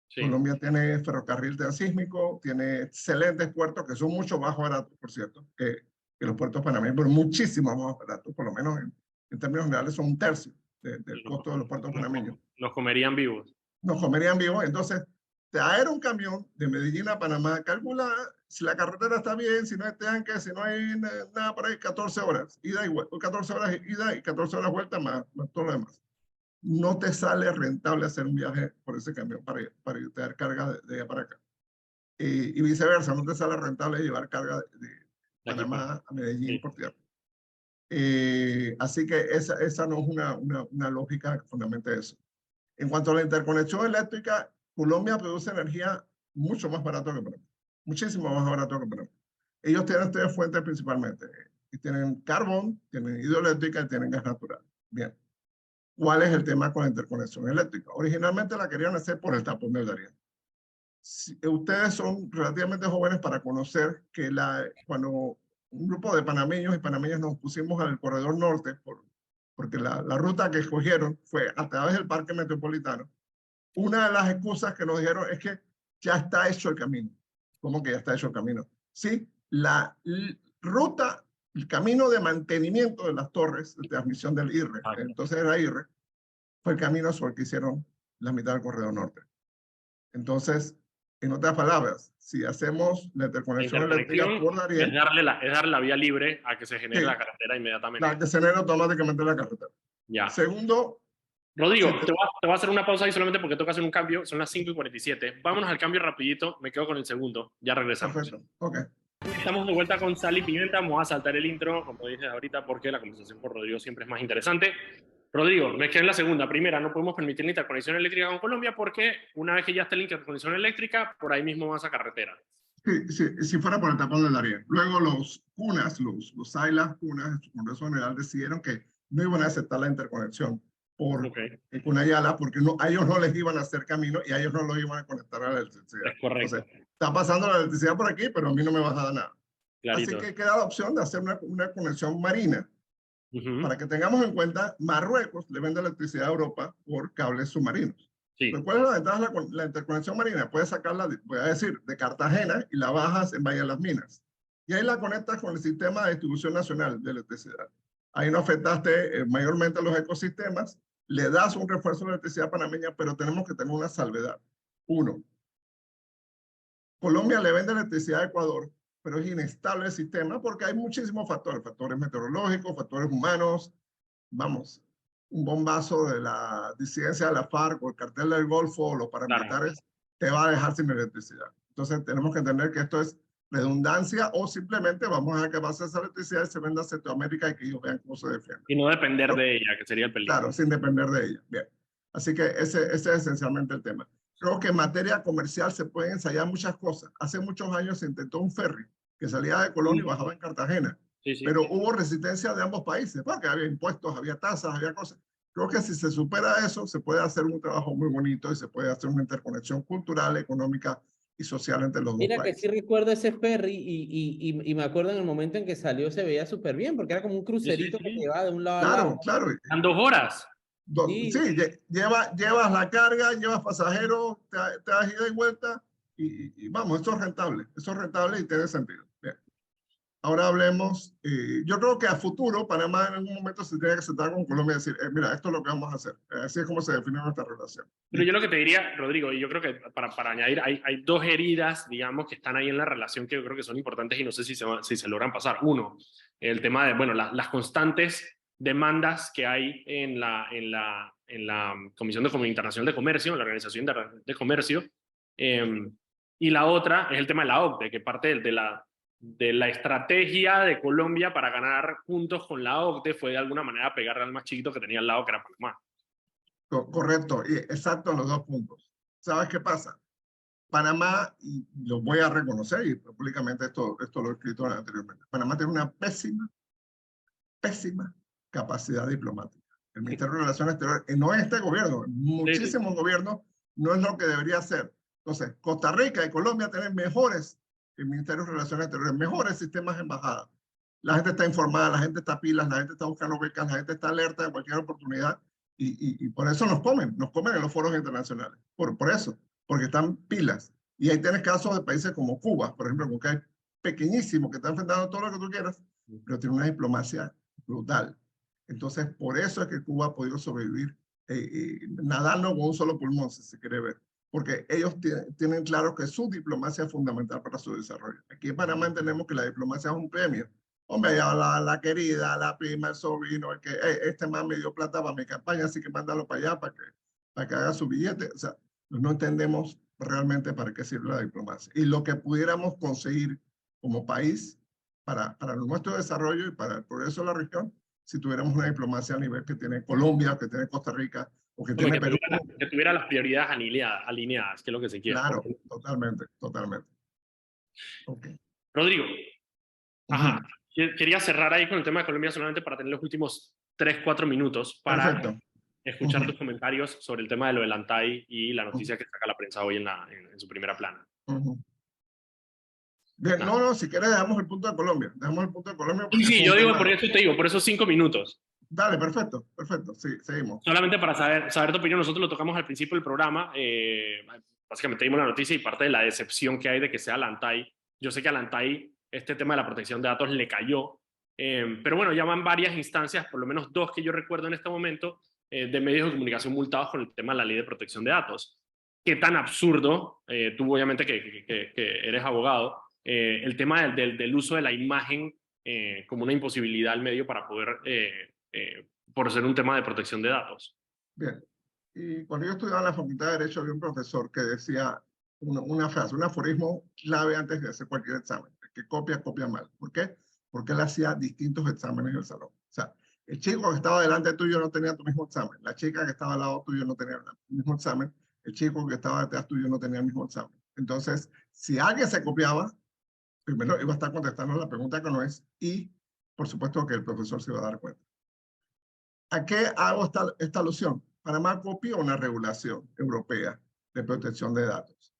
Sí. Colombia tiene ferrocarril transísmico, tiene excelentes puertos que son mucho más baratos, por cierto, que los puertos panameños, pero muchísimo más baratos, por lo menos en términos generales son un tercio del costo de los puertos panameños. Nos comerían vivos. Nos comerían vivos, entonces traer un camión de Medellín a Panamá, calcula si la carretera está bien, si no hay tanque, si no hay nada por ahí, 14 horas, ida y vuelta, 14 horas ida y 14 horas vuelta más todo lo demás. No te sale rentable hacer un viaje por ese camión para traer carga de allá para acá. Y viceversa, no te sale rentable llevar carga de Panamá a Medellín por tierra. Así que esa no es una lógica que fundamente eso. En cuanto a la interconexión eléctrica, Colombia produce energía mucho más barato que Panamá. Muchísimo más barato que Panamá. Ellos tienen 3 fuentes principalmente. Y tienen carbón, tienen hidroeléctrica y tienen gas natural. Bien. ¿Cuál es el tema con la interconexión eléctrica? Originalmente la querían hacer por el tapón del Darién. Ustedes son relativamente jóvenes para conocer que cuando un grupo de panameños y panameñas nos pusimos al corredor norte, porque la ruta que escogieron fue a través del Parque Metropolitano, una de las excusas que nos dijeron es que ya está hecho el camino. ¿Cómo que ya está hecho el camino? Sí, la ruta, el camino de mantenimiento de las torres de transmisión del IRRE, entonces era IRRE, fue el camino sobre el que hicieron la mitad del corredor norte. Entonces, en otras palabras, si hacemos la interconexión eléctrica por Darién, es darle la vía libre a que se genere la carretera inmediatamente. La que se genere automáticamente la carretera. Ya. Segundo, Rodrigo, te voy a hacer una pausa ahí solamente porque toca hacer un cambio. Son las 5:47. Vámonos al cambio rapidito. Me quedo con el segundo. Ya regresamos. Perfecto. Ok. Estamos de vuelta con Sal y Pimienta. Vamos a saltar el intro, como dije ahorita, porque la conversación con Rodrigo siempre es más interesante. Rodrigo, me quedé en la segunda. Primera, no podemos permitir la interconexión eléctrica con Colombia porque una vez que ya está la interconexión eléctrica, por ahí mismo vas a carretera. Sí, si fuera por el tapón del Darién. Luego los CUNAS, los SAILAS CUNAS, el Congreso General, decidieron que no iban a aceptar la interconexión por Cunayala, porque a ellos no les iban a hacer camino y a ellos no los iban a conectar a la electricidad. Es correcto. Entonces, está pasando la electricidad por aquí, pero a mí no me vas a dar nada. Clarito. Así que queda la opción de hacer una conexión marina. Para que tengamos en cuenta, Marruecos le vende electricidad a Europa por cables submarinos. Sí. ¿Cuál es la ventaja de la interconexión marina? Puedes sacarla, voy a decir, de Cartagena y la bajas en Valle de las Minas. Y ahí la conectas con el sistema de distribución nacional de electricidad. Ahí no afectaste mayormente los ecosistemas, le das un refuerzo de electricidad panameña, pero tenemos que tener una salvedad. Uno, Colombia le vende electricidad a Ecuador, pero es inestable el sistema porque hay muchísimos factores meteorológicos, factores humanos, vamos, un bombazo de la disidencia de la FARC o el cartel del Golfo o los paramilitares te va a dejar sin electricidad. Entonces tenemos que entender que esto es redundancia o simplemente vamos a que pase esa electricidad y se venda a Centroamérica y que ellos vean cómo se defienden. Y no depender de ella, que sería el peligro. Claro, sin depender de ella. Bien. Así que ese es esencialmente el tema. Creo que en materia comercial se pueden ensayar muchas cosas. Hace muchos años se intentó un ferry que salía de Colón y bajaba en Cartagena. Pero hubo resistencia de ambos países, porque había impuestos, había tasas, había cosas. Creo que si se supera eso, se puede hacer un trabajo muy bonito y se puede hacer una interconexión cultural, económica y social entre los dos países. Mira que sí recuerdo ese ferry y me acuerdo en el momento en que salió se veía súper bien, porque era como un crucerito que llevaba de un lado a lado. Claro. En 2 horas. Sí, llevas la carga, llevas pasajeros, te das ida y vuelta y vamos, eso es rentable y tiene sentido. Bien. Ahora hablemos, yo creo que a futuro Panamá en algún momento se tiene que sentar con Colombia y decir, mira, esto es lo que vamos a hacer, así es como se define nuestra relación. Pero yo lo que te diría, Rodrigo, y yo creo que para añadir, hay 2 heridas, digamos, que están ahí en la relación que yo creo que son importantes y no sé si se logran pasar. Uno, el tema de, bueno, las constantes demandas que hay en la Comisión Internacional de Comercio, en la Organización de Comercio, y la otra es el tema de la OCDE, que parte de la estrategia de Colombia para ganar puntos con la OCDE fue de alguna manera pegarle al más chiquito que tenía al lado, que era Panamá. Correcto, y exacto en los dos puntos. ¿Sabes qué pasa? Panamá, y lo voy a reconocer, y públicamente esto lo he escrito anteriormente, Panamá tiene una pésima capacidad diplomática. El Ministerio de Relaciones Exteriores, no este gobierno, muchísimos gobiernos, no es lo que debería ser. Entonces, Costa Rica y Colombia tienen mejores ministerios de Relaciones Exteriores, mejores sistemas de embajada. La gente está informada, la gente está pilas, la gente está buscando becas, la gente está alerta de cualquier oportunidad y por eso nos comen en los foros internacionales. Por eso, porque están pilas. Y ahí tienes casos de países como Cuba, por ejemplo, que es pequeñísimo, que está enfrentando todo lo que tú quieras, pero tiene una diplomacia brutal. Entonces, por eso es que Cuba ha podido sobrevivir nadando con un solo pulmón, si se quiere ver, porque ellos tienen claro que su diplomacia es fundamental para su desarrollo. Aquí en Panamá entendemos que la diplomacia es un premio. Hombre, ya la querida, la prima, el sobrino, el que este man me dio plata para mi campaña, así que mándalo para allá para que haga su billete. O sea, no entendemos realmente para qué sirve la diplomacia. Y lo que pudiéramos conseguir como país para nuestro desarrollo y para el progreso de la región, si tuviéramos una diplomacia a nivel que tiene Colombia, que tiene Costa Rica, o que tiene Perú. Que tuviera las prioridades alineadas, que es lo que se quiere. Claro, totalmente. Okay. Rodrigo, ajá, quería cerrar ahí con el tema de Colombia solamente para tener los últimos 3-4 minutos para escuchar tus comentarios sobre el tema de lo del ANTAI y la noticia que saca la prensa hoy en su primera plana. Bien, no, si quieres dejamos el punto de Colombia. Sí, yo digo, por eso te digo, por esos 5 minutos. Dale, perfecto, sí, seguimos. Solamente para saber tu opinión, nosotros lo tocamos al principio del programa, básicamente dimos la noticia y parte de la decepción que hay de que sea la ANTAI. Yo sé que a la ANTAI este tema de la protección de datos le cayó, pero bueno, ya van varias instancias, por lo menos 2 que yo recuerdo en este momento, de medios de comunicación multados con el tema de la ley de protección de datos. Qué tan absurdo, tú obviamente que eres abogado, el tema del uso de la imagen como una imposibilidad al medio para poder, por ser un tema de protección de datos. Bien, y cuando yo estudiaba en la Facultad de Derecho había un profesor que decía una frase, un aforismo clave antes de hacer cualquier examen, que copia mal. ¿Por qué? Porque él hacía distintos exámenes en el salón. O sea, el chico que estaba delante tuyo no tenía tu mismo examen, la chica que estaba al lado tuyo no tenía el mismo examen, el chico que estaba detrás tuyo no tenía el mismo examen. Entonces, si alguien se copiaba, primero iba a estar contestando la pregunta que no es y, por supuesto, que el profesor se iba a dar cuenta. ¿A qué hago esta alusión? Panamá copió una regulación europea de protección de datos.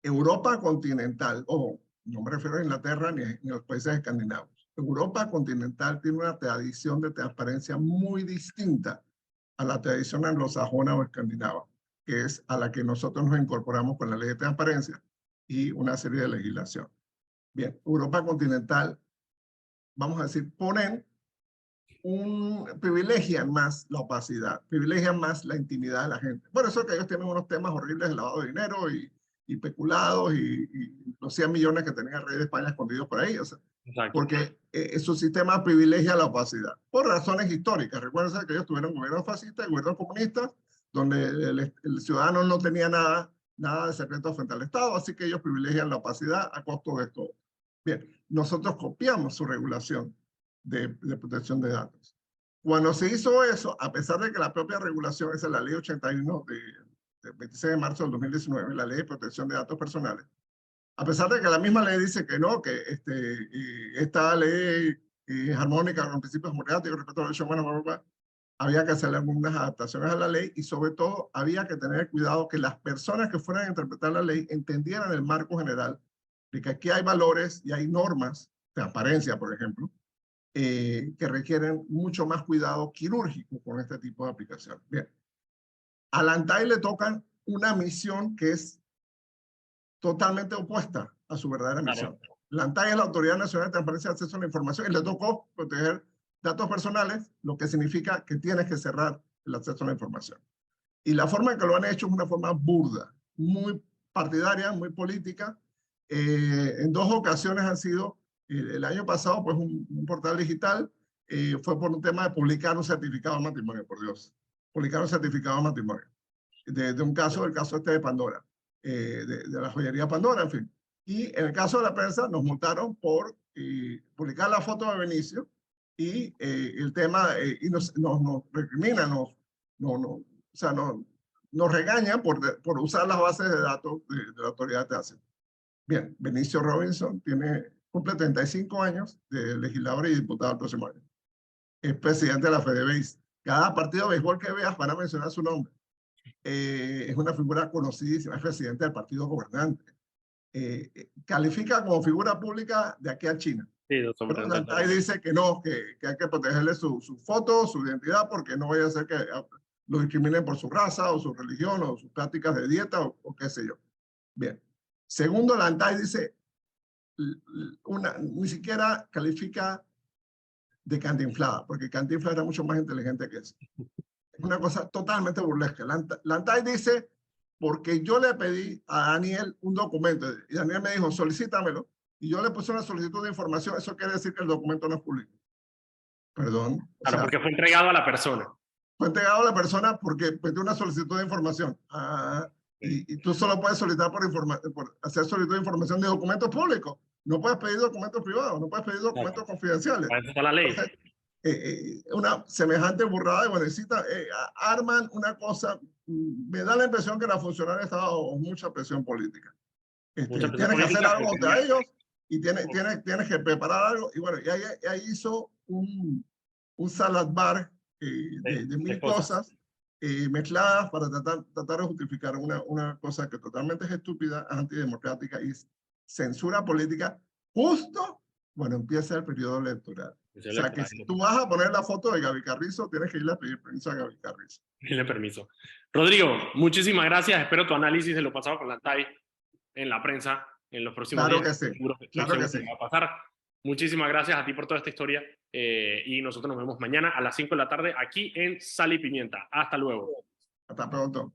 Europa continental, no me refiero a Inglaterra ni a los países escandinavos. Europa continental tiene una tradición de transparencia muy distinta a la tradición anglosajona o escandinava, que es a la que nosotros nos incorporamos con la ley de transparencia y una serie de legislación. Bien, Europa continental, vamos a decir, privilegian más la opacidad, privilegian más la intimidad de la gente. Por eso que ellos tienen unos temas horribles de lavado de dinero y peculados y los 100 millones que tenía el rey de España escondidos por ahí. O sea, porque su sistema privilegia la opacidad, por razones históricas. Recuerden que ellos tuvieron gobiernos fascistas y gobiernos comunistas, donde el ciudadano no tenía nada de secreto frente al Estado, así que ellos privilegian la opacidad a costo de esto. Bien, nosotros copiamos su regulación de protección de datos. Cuando se hizo eso, a pesar de que la propia regulación, esa es la ley 81 de 26 de marzo del 2019, la ley de protección de datos personales, a pesar de que la misma ley dice que no, que esta ley es armónica con los principios democráticos, respeto a los derechos humanos, había que hacer algunas adaptaciones a la ley y sobre todo había que tener cuidado que las personas que fueran a interpretar la ley entendieran el marco general de que aquí hay valores y hay normas, transparencia, por ejemplo, que requieren mucho más cuidado quirúrgico con este tipo de aplicación. Bien, a la ANTAI le tocan una misión que es totalmente opuesta a su verdadera misión. La ANTAI es la Autoridad Nacional de Transparencia y Acceso a la Información y le tocó proteger datos personales, lo que significa que tienes que cerrar el acceso a la información. Y la forma en que lo han hecho es una forma burda, muy partidaria, muy política. En 2 ocasiones han sido El año pasado, pues un portal digital fue por un tema de publicar un certificado de matrimonio, por Dios. Publicar un certificado de matrimonio. De un caso, el caso este de Pandora, de la joyería Pandora, en fin. Y en el caso de la prensa, nos multaron por publicar la foto de Benicio y el tema, y nos recriminan, nos regañan por usar las bases de datos de la autoridad de Hacienda. Bien, Benicio Robinson cumple 35 años de legislador y diputado el próximo año. Es presidente de la FedeBase. Cada partido de béisbol que veas van a mencionar su nombre. Es una figura conocidísima, es presidente del partido gobernante. Califica como figura pública de aquí a China. Sí, pero Lantay dice que no, que hay que protegerle su foto, su identidad, porque no vaya a ser que lo discriminen por su raza o su religión o sus prácticas de dieta o qué sé yo. Bien. Segundo, Lantay dice, ni siquiera califica de cantinflada, porque Cantinflas era mucho más inteligente que eso. Es una cosa totalmente burlesca. Lantay dice, porque yo le pedí a Daniel un documento, y Daniel me dijo, solicítamelo, y yo le puse una solicitud de información, eso quiere decir que el documento no es público. Perdón. Claro, porque fue entregado a la persona. Fue entregado a la persona porque pidió una solicitud de información. Y tú solo puedes solicitar por hacer solicitud de información de documentos públicos. No puedes pedir documentos privados, no puedes pedir documentos confidenciales. Para eso está la ley. Entonces, una semejante burrada de buenecita, arman una cosa, me da la impresión que la funcionaria estaba bajo mucha presión política. Tienes que hacer algo contra ellos y tienes que preparar algo. Y bueno, y ahí hizo un salad bar de mil cosas mezcladas para tratar de justificar una cosa que totalmente es estúpida, antidemocrática y censura política. Justo, bueno, empieza el periodo electoral. O sea que si tú vas a poner la foto de Gaby Carrizo, tienes que irle a pedir permiso a Gaby Carrizo. Dile permiso. Rodrigo, muchísimas gracias. Espero tu análisis de lo pasado con Lantay en la prensa en los próximos días. Que sí. Claro que sí. Va a pasar. Muchísimas gracias a ti por toda esta historia y nosotros nos vemos mañana a las 5 de la tarde aquí en Sal y Pimienta. Hasta luego. Hasta pronto.